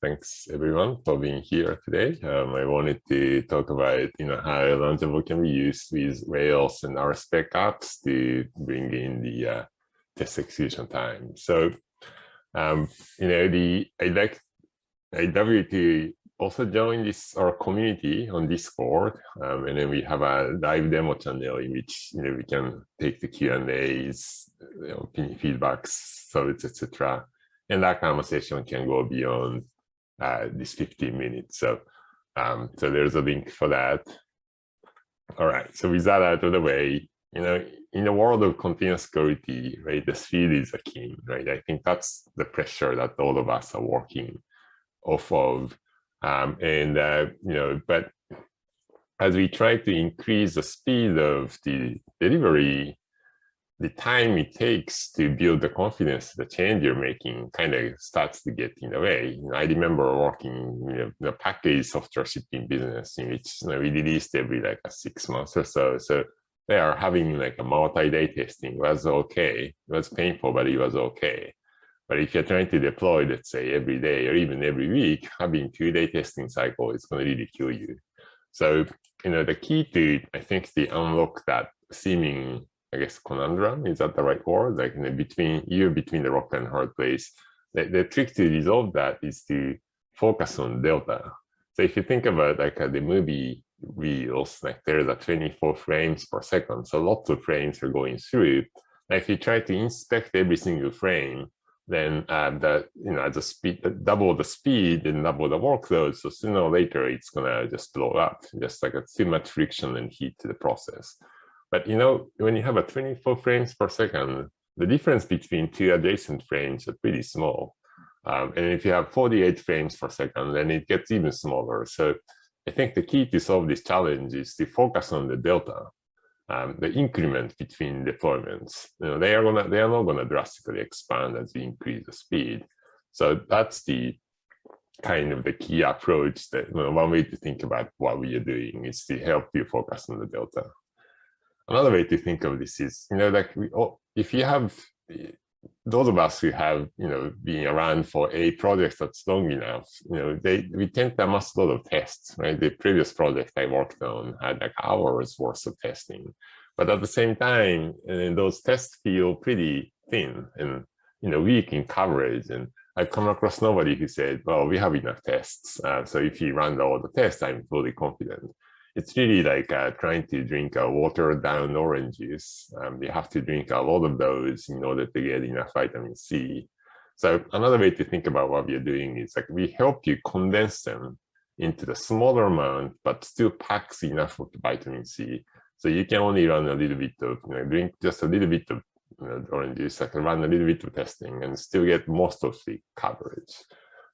Thanks everyone for being here today. I wanted to talk about how Launchable can be used with Rails and Rspec apps to bring in the test execution time. So I'd love you to also join our community on Discord, and then we have a live demo channel in which we can take the Q&As, feedbacks, service, etc. And that conversation can go beyond this 15 minutes. So there's a link for that. All right. So with that out of the way, in the world of continuous security, right, the speed is a key, right? I think that's the pressure that all of us are working off of. But as we try to increase the speed of the delivery, the time it takes to build the confidence, the change you're making kind of starts to get in the way. I remember working in a packaged software shipping business in which we released every 6 months or so. So they are having a multi-day testing was okay. It was painful, but it was okay. But if you're trying to deploy, let's say, every day or even every week, having 2-day testing cycle is going to really kill you. So, the key to, I think, to unlock that seeming, I guess, conundrum, is that the right word? Between the rock and hard place. The trick to resolve that is to focus on delta. So if you think about the movie reels, there's a 24 frames per second. So lots of frames are going through. If you try to inspect every single frame, then the speed, double the speed and double the workload. So sooner or later, it's gonna just blow up, just too much friction and heat to the process. But when you have a 24 frames per second, the difference between two adjacent frames is pretty small. And if you have 48 frames per second, then it gets even smaller. So I think the key to solve this challenge is to focus on the delta. The increment between deployments, they are not gonna drastically expand as we increase the speed. So that's the kind of the key approach that one way to think about what we are doing is to help you focus on the delta. Another way to think of this is, if you have those of us who have been around for a project that's long enough, we tend to amass a lot of tests, right? The previous project I worked on had hours worth of testing, but at the same time, those tests feel pretty thin and weak in coverage. And I've come across nobody who said, "Well, we have enough tests, so if you run all the tests, I'm fully confident." It's really trying to drink a watered down orange juice. You have to drink a lot of those in order to get enough vitamin C. So another way to think about what we're doing is we help you condense them into the smaller amount, but still packs enough of the vitamin C. So you can only run a little bit of, drink just a little bit of orange juice, run a little bit of testing and still get most of the coverage.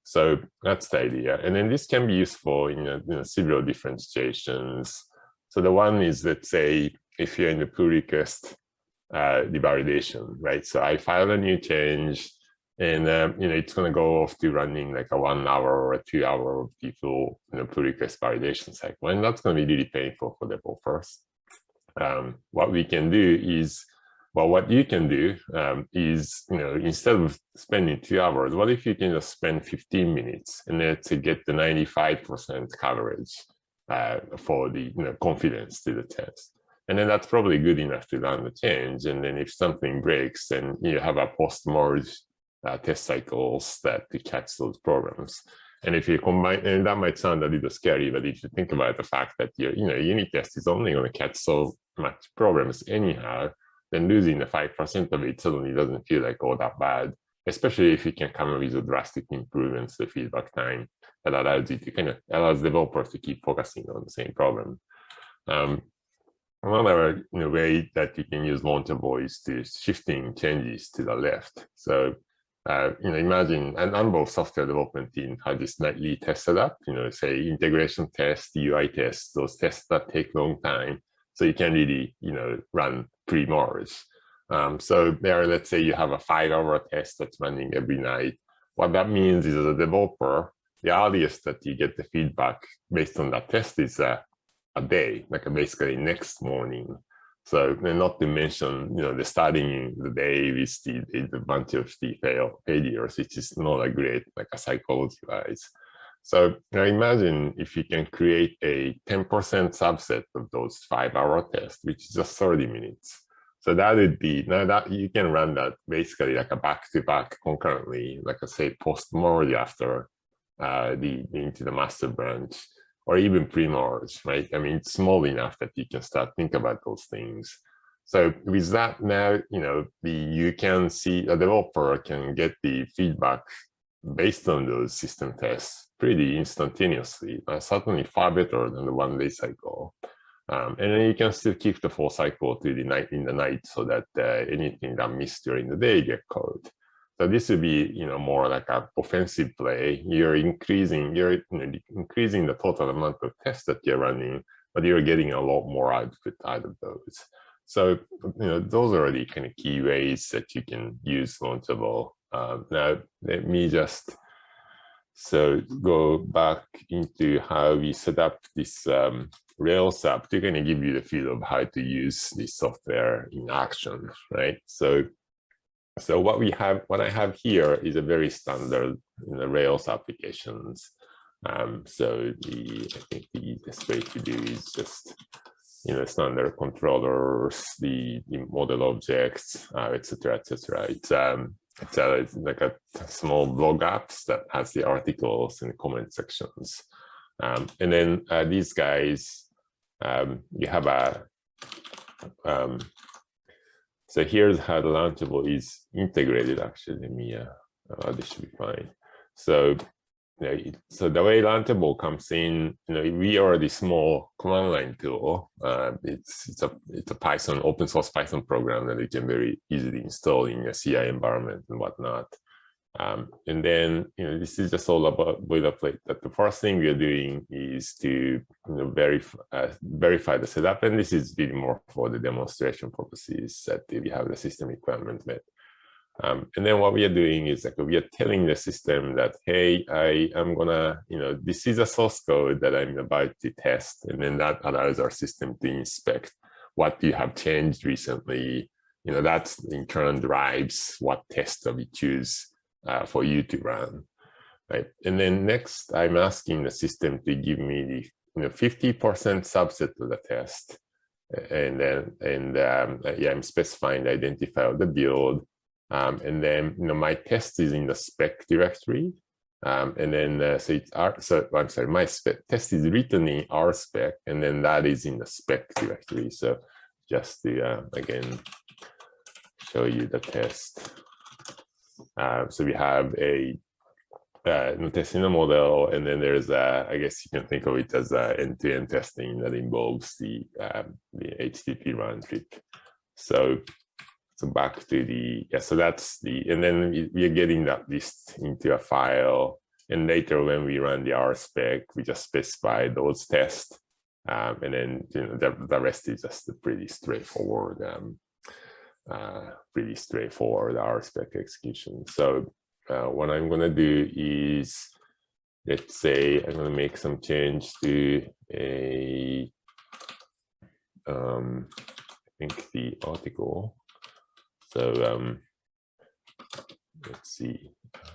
So that's the idea. And then this can be useful in several different situations. So the one is, let's say, if you're in the pull request devalidation, right? So I file a new change and it's going to go off to running a 1 hour or a 2 hour of default pull request validation cycle. And that's going to be really painful for developers. What we can do is, what you can do is, instead of spending 2 hours, what if you can just spend 15 minutes and then to get the 95% coverage for the confidence to the test. And then that's probably good enough to run the change. And then if something breaks, then you have a post-merge test cycles that to catch those problems. And if you combine, and that might sound a little scary, but if you think about the fact that your unit test is only going to catch so much problems anyhow, then losing the 5% of it suddenly doesn't feel all that bad, especially if you can come up with a drastic improvements to feedback time that allows you to allows developers to keep focusing on the same problem. Another way that you can use Launchable is to shifting changes to the left. So imagine an Untitled software development team had this nightly test set up, say integration test, UI tests, those tests that take long time. So you can really, run pre-merge. So there, let's say you have a 5-hour test that's running every night. What that means is, as a developer, the earliest that you get the feedback based on that test is a day, basically next morning. So, and not to mention, the starting the day with the bunch of the failures, which is not a great, like a psychology-wise. So now imagine if you can create a 10% subset of those 5-hour tests, which is just 30 minutes. So that would be, now that you can run that basically like a back-to-back concurrently, like I say, post-merge after into the master branch, or even pre-merge, right? I mean, it's small enough that you can start think about those things. So with that now, you can see a developer can get the feedback based on those system tests pretty instantaneously, certainly far better than the one-day cycle. And then you can still keep the full cycle to the night in the night so that anything that missed during the day get caught. So this would be, more like an offensive play. You're increasing the total amount of tests that you're running, but you're getting a lot more output out of those. So, those are the kind of key ways that you can use Launchable. Now, let me just go back into how we set up this Rails app to kind of give you the feel of how to use this software in action, right? So what I have here is a very standard Rails applications. So I think the easiest way to do is just standard controllers, the model objects, etc., etc. It's like a small blog apps that has the articles and comment sections, and then these guys, you have a. So here's how the Launchable is integrated. Actually, let me. This should be fine. So. So the way Launchable comes in, we are the small command line tool. It's a Python, open source Python program that you can very easily install in your CI environment and whatnot. And then, this is just all about boilerplate. That the first thing we are doing is to verify the setup, and this is really more for the demonstration purposes that we have the system requirement met. And then what we are doing is like we are telling the system that, hey, I am gonna, this is a source code that I'm about to test, and then that allows our system to inspect what you have changed recently. That in turn drives what test we choose for you to run, right? And then next, I'm asking the system to give me the 50% subset of the test, and then I'm specifying the identifier of the build. And then my test is in the spec directory, and then my test is written in Rspec, and then that is in the spec directory. So just to again show you the test. So we have a test in the model, and then there's I guess you can think of it as end-to-end testing that involves the HTTP round trip. So back to so that's and then we are getting that list into a file, and later when we run the Rspec, we just specify those tests, and then the rest is just a pretty straightforward Rspec execution. So what I'm going to do is, let's say I'm going to make some change to I think the article. So let's see.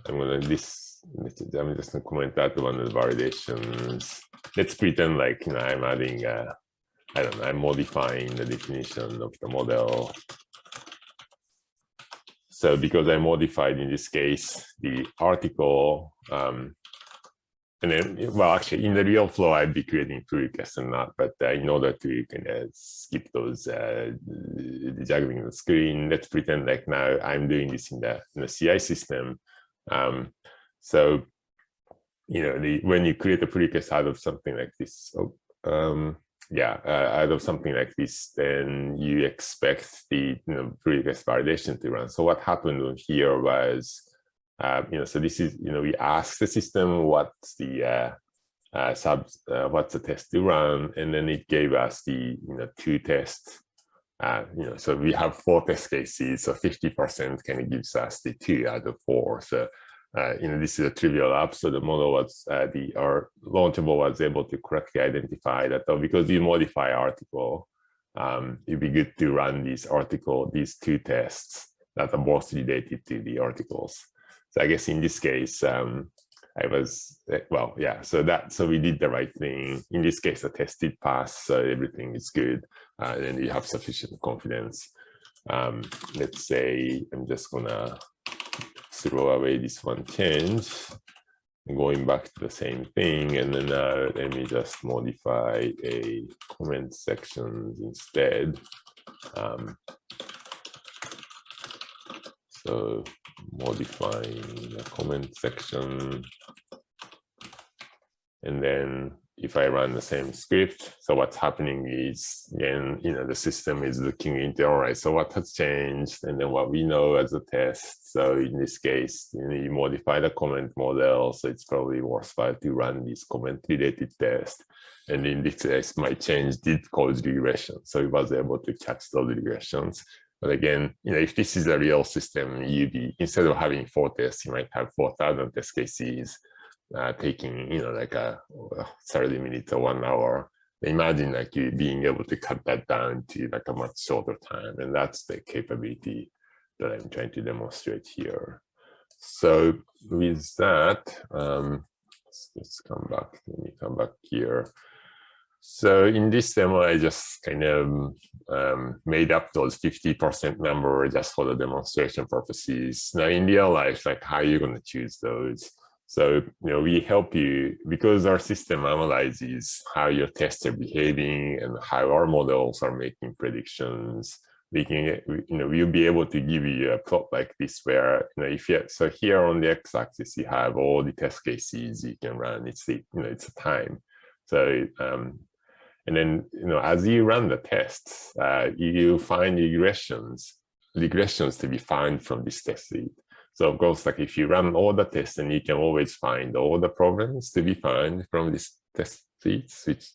I'm just gonna comment that one of the validations. Let's pretend like I'm adding I don't know, I'm modifying the definition of the model. So because I modified in this case the article, and then, well, actually, in the real flow, I'd be creating pull requests and not, but in order to kind of skip those juggling the screen, let's pretend like now I'm doing this in the CI system. So, when you create a pull request out of something like this, out of something like this, then you expect the pull request validation to run. So what happened here was, so this is, we asked the system what's the test to run, and then it gave us the 2 tests. So we have 4 test cases, so 50% kind of gives us the 2 out of 4. So this is a trivial app. So the model was our Launchable was able to correctly identify that because you modify article, it'd be good to run these two tests that are both related to the articles. So I guess in this case, I was, well, yeah, so we did the right thing. In this case, the test did pass, so everything is good. And you have sufficient confidence. Let's say I'm just gonna throw away this one change, going back to the same thing, and then let me just modify a comment section instead. So modifying the comment section, and then if I run the same script, so what's happening is, again, the system is looking into, all right, so what has changed, and then what we know as a test. So in this case, you modify the comment model, so it's probably worthwhile to run this comment-related test. And in this case, my change did cause regression, so it was able to catch those regressions. But again, if this is a real system, instead of having 4 tests, you might have 4,000 test cases. Taking like a 30 minutes or 1 hour. Imagine like you being able to cut that down to like a much shorter time, and that's the capability that I'm trying to demonstrate here. So with that, let's come back. Let me come back here. So in this demo, I just kind of made up those 50% number just for the demonstration purposes. Now in real life, like how are you going to choose those? So, we help you, because our system analyzes how your tests are behaving and how our models are making predictions. We'll be able to give you a plot like this where, so here on the x-axis, you have all the test cases you can run. It's it's a time. So, and then, as you run the tests, you find regressions to be found from this test suite. So of course, like if you run all the tests, then you can always find all the problems to be found from this test suites, which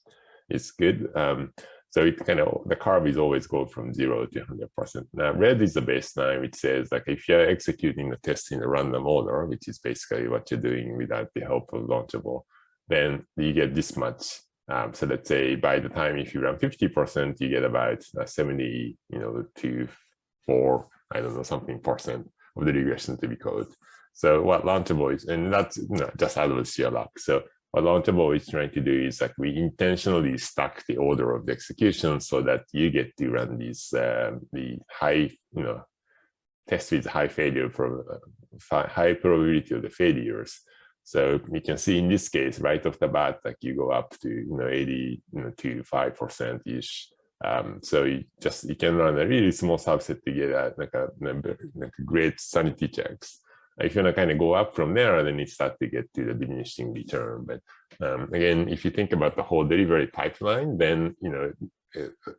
is good. So it the curve is always go from 0 to 100%. Now red is the baseline, which says like if you're executing the test in a random order, which is basically what you're doing without the help of Launchable, then you get this much. So let's say by the time if you run 50%, you get about 70, to 4, I don't know, something percent of the regression to be code. So what Launchable is, and that's just out of sheer luck. So what Launchable is trying to do is like we intentionally stack the order of the execution so that you get to run these the high tests with high failure high probability of the failures. So you can see in this case right off the bat, like you go up to 80 to 5% ish. So you can run a really small subset to get a great sanity checks. If you want to kind of go up from there, then you start to get to the diminishing return. But again, if you think about the whole delivery pipeline, then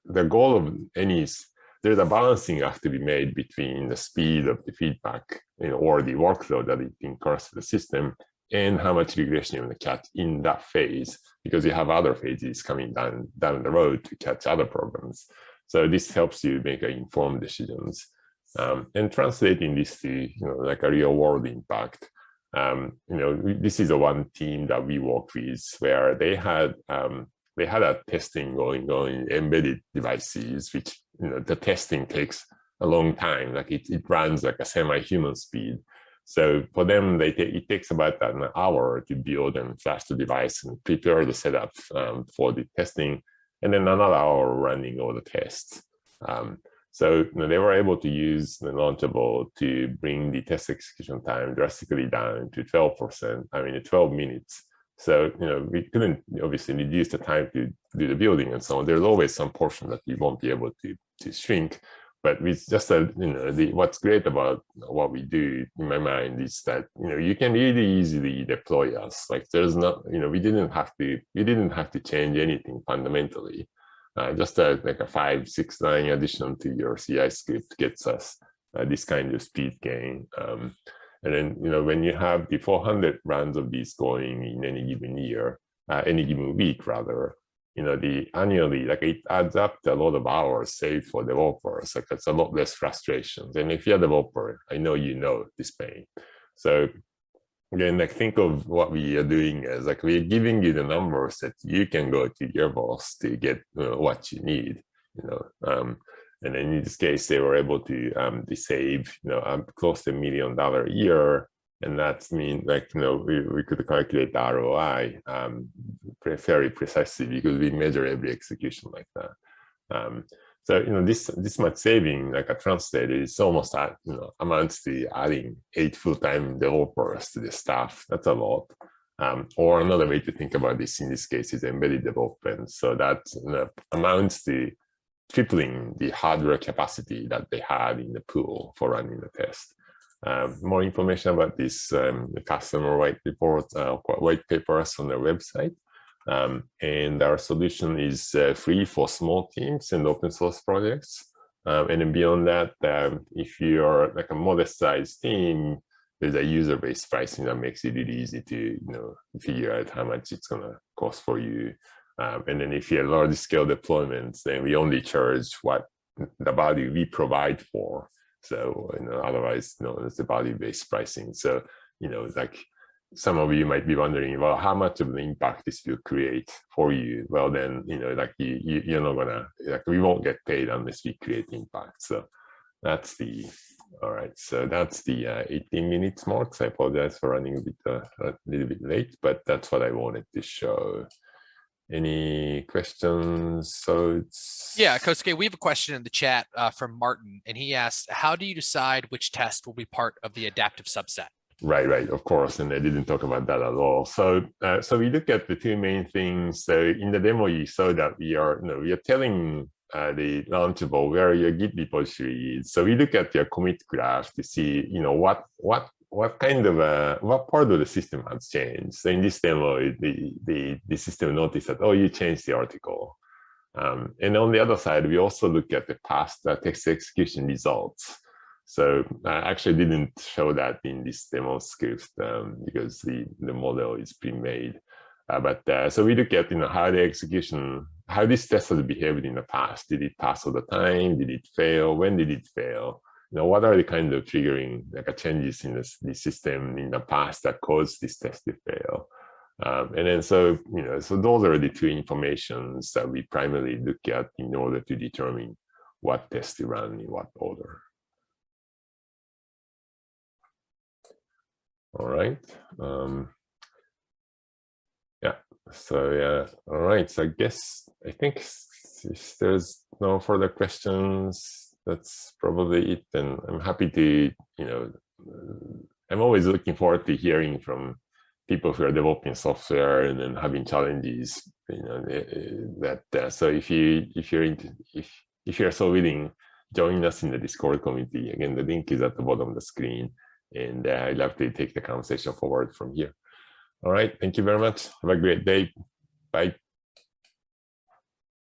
the goal of any is there's a balancing act to be made between the speed of the feedback, or the workload that it incurs to the system, and how much regression you want to catch in that phase, because you have other phases coming down the road to catch other problems. So this helps you make informed decisions, and translating this to like a real world impact. This is the one team that we worked with where they had a testing going on in embedded devices, which the testing takes a long time. Like it runs like a semi-human speed. So for them, it takes about an hour to build and flash the device and prepare the setup for the testing, and then another hour running all the tests. So they were able to use the Launchable to bring the test execution time drastically down to 12%. 12 minutes. So we couldn't obviously reduce the time to do the building and so on. There's always some portion that we won't be able to shrink. But with just what's great about what we do in my mind is that you can really easily deploy us. Like there's not we didn't have to change anything fundamentally. Just like a 5-6 line addition to your CI script gets us this kind of speed gain. And then when you have the 400 runs of these going in any given year, any given week rather, the annually, like it adds up to a lot of hours saved for developers. Like it's a lot less frustrations. And if you're a developer, I know this pain. So again, like think of what we are doing as like we're giving you the numbers that you can go to your boss to get what you need. And then in this case, they were able to save, close to $1 million a year. And that means, we could calculate the ROI very precisely because we measure every execution like that. So this much saving, like a translator, is almost amounts to adding 8 full-time developers to the staff. That's a lot. Or another way to think about this in this case is embedded development. So that amounts to tripling the hardware capacity that they had in the pool for running the test. More information about this the customer white papers on their website. And our solution is free for small teams and open source projects. And then beyond that, if you're like a modest sized team, there's a user-based pricing that makes it really easy to figure out how much it's going to cost for you. And then if you have large scale deployments, then we only charge what the value we provide for. So otherwise, it's the value-based pricing. So like some of you might be wondering, well, how much of the impact this will create for you? Well, then like you're not gonna, like, we won't get paid unless we create impact. So that's the all right. So that's the 18 minutes mark. So I apologize for running a little bit late, but that's what I wanted to show. Any questions? So yeah, Kohsuke, we have a question in the chat from Martin, and he asked, how do you decide which test will be part of the adaptive subset? Right, of course, and I didn't talk about that at all. So, so we look at the two main things. So in the demo, you saw that we are telling the Launchable where your Git repository is. So we look at your commit graph to see, what kind of what part of the system has changed. So in this demo, the system noticed that, oh, you changed the article. And on the other side, we also look at the past text execution results. So I actually didn't show that in this demo script because the model is pre-made. So we look at how this test has behaved in the past. Did it pass all the time? Did it fail? When did it fail? What are the kind of triggering changes in the system in the past that caused this test to fail? And then so those are the two informations that we primarily look at in order to determine what test to run in what order. All right. Yeah. So yeah. All right. So I think if there's no further questions, that's probably it. And I'm happy to, I'm always looking forward to hearing from people who are developing software and then having challenges. So if you're so willing, join us in the Discord community. Again, the link is at the bottom of the screen. And I'd love to take the conversation forward from here. All right. Thank you very much. Have a great day. Bye.